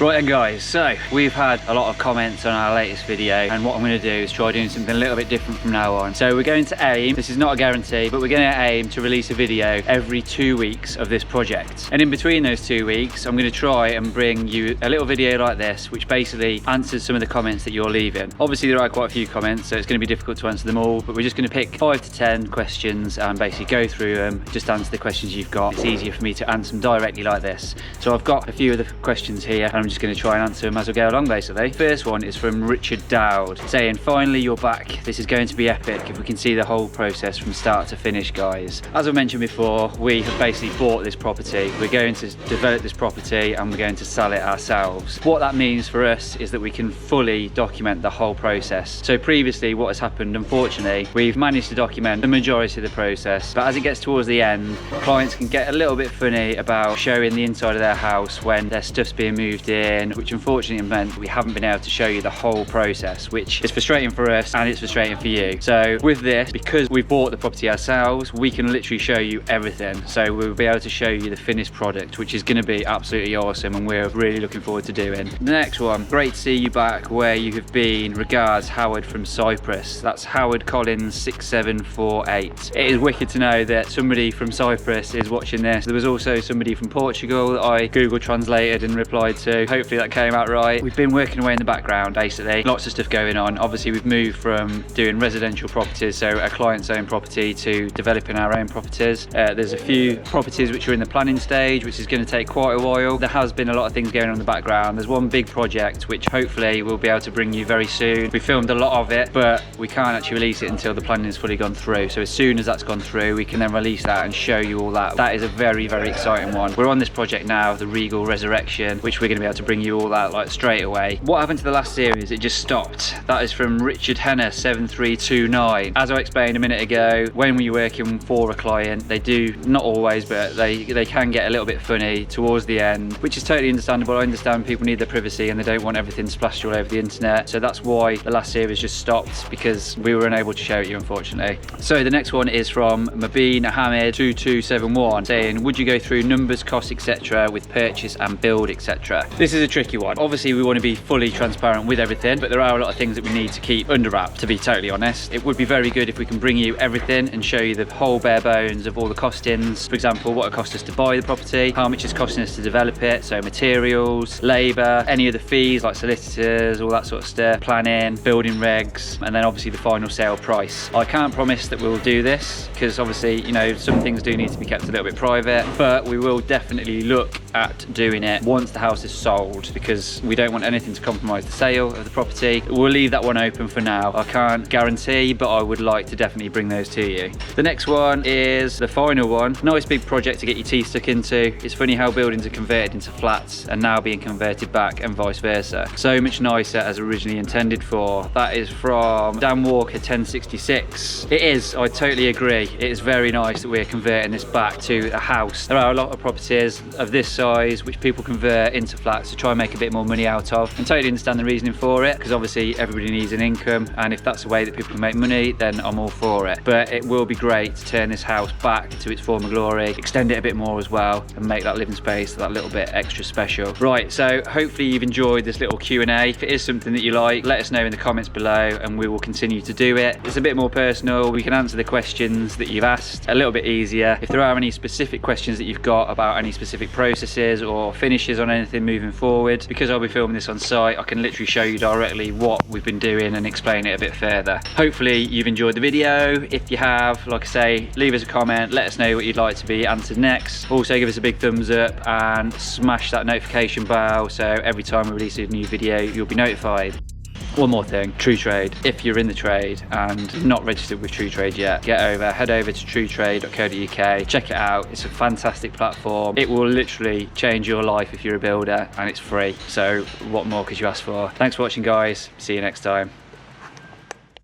Right then guys, so we've had a lot of comments on our latest video, and what I'm going to do is try doing something a little bit different from now on. So we're going to aim, this is not a guarantee, but we're going to aim to release a video every 2 weeks of this project. And in between those 2 weeks, I'm going to try and bring you a little video like this, which basically answers some of the comments that you're leaving. Obviously there are quite a few comments, so it's going to be difficult to answer them all, but we're just going to pick 5 to 10 questions and basically go through them, just answer the questions you've got. It's easier for me to answer them directly like this. So I've got a few of the questions here, and I'm just going to try and answer them as we go along basically. First one is from Richard Dowd, saying, finally you're back. This is going to be epic if we can see the whole process from start to finish, guys. As I mentioned before, we have basically bought this property. We're going to develop this property and we're going to sell it ourselves. What that means for us is that we can fully document the whole process. So previously what has happened, unfortunately, we've managed to document the majority of the process, but as it gets towards the end, clients can get a little bit funny about showing the inside of their house when their stuff's being moved in, which unfortunately meant we haven't been able to show you the whole process, which is frustrating for us and it's frustrating for you. So with this, because we've bought the property ourselves, we can literally show you everything. So we'll be able to show you the finished product, which is going to be absolutely awesome, and we're really looking forward to doing. The next one, great to see you back where you have been. Regards, Howard from Cyprus. That's Howard Collins 6748. It is wicked to know that somebody from Cyprus is watching this. There was also somebody from Portugal that I Google translated and replied to. Hopefully that came out right. We've been working away in the background basically, lots of stuff going on. Obviously we've moved from doing residential properties, so a client's own property, to developing our own properties. There's a few properties which are in the planning stage, which is going to take quite a while. There has been a lot of things going on in the background. There's one big project which hopefully we'll be able to bring you very soon. We filmed a lot of it, but we can't actually release it until the planning is fully gone through. So as soon as that's gone through, we can then release that and show you all that. That is a very, very exciting one. We're on this project now, the Regal Resurrection, which we're going to be able to bring you all that like straight away. What happened to the last series? It just stopped. That is from Richard Henner 7329. As I explained a minute ago, when we're working for a client, they do, not always, but they can get a little bit funny towards the end, which is totally understandable. I understand people need their privacy and they don't want everything splashed all over the internet. So that's why the last series just stopped, because we were unable to show it you, unfortunately. So the next one is from Mabeen Ahmed 2271, saying, would you go through numbers, costs, etc. with purchase and build, etc.? This is a tricky one. Obviously we want to be fully transparent with everything, but there are a lot of things that we need to keep under wrap, to be totally honest. It would be very good if we can bring you everything and show you the whole bare bones of all the costings. For example, what it cost us to buy the property, how much it's costing us to develop it, so materials, labour, any of the fees like solicitors, all that sort of stuff, planning, building regs, and then obviously the final sale price. I can't promise that we'll do this, because obviously, you know, some things do need to be kept a little bit private, but we will definitely look at doing it once the house is sold, because we don't want anything to compromise the sale of the property. We'll leave that one open for now. I can't guarantee, but I would like to definitely bring those to you. The next one is the final one. Nice big project to get your teeth stuck into. It's funny how buildings are converted into flats and now being converted back, and vice versa. So much nicer as originally intended for. That is from Dan Walker 1066. It is, I totally agree. It is very nice that we're converting this back to a house. There are a lot of properties of this size which people convert into flats to try and make a bit more money out of, and totally understand the reasoning for it, because obviously everybody needs an income, and if that's the way that people can make money, then I'm all for it. But it will be great to turn this house back to its former glory, extend it a bit more as well, and make that living space that little bit extra special. Right, so hopefully you've enjoyed this little Q&A. If it is something that you like, let us know in the comments below and we will continue to do it. It's a bit more personal. We can answer the questions that you've asked a little bit easier. If there are any specific questions that you've got about any specific processes or finishes on anything moving forward, because I'll be filming this on site, I can literally show you directly what we've been doing and explain it a bit further. Hopefully you've enjoyed the video. If you have, like I say, leave us a comment, let us know what you'd like to be answered next. Also give us a big thumbs up and smash that notification bell, so every time we release a new video you'll be notified. One more thing, True Trade. If you're in the trade and not registered with True Trade yet, head over to truetrade.co.uk, check it out. It's a fantastic platform. It will literally change your life if you're a builder, and it's free. So what more could you ask for? Thanks for watching, guys. See you next time.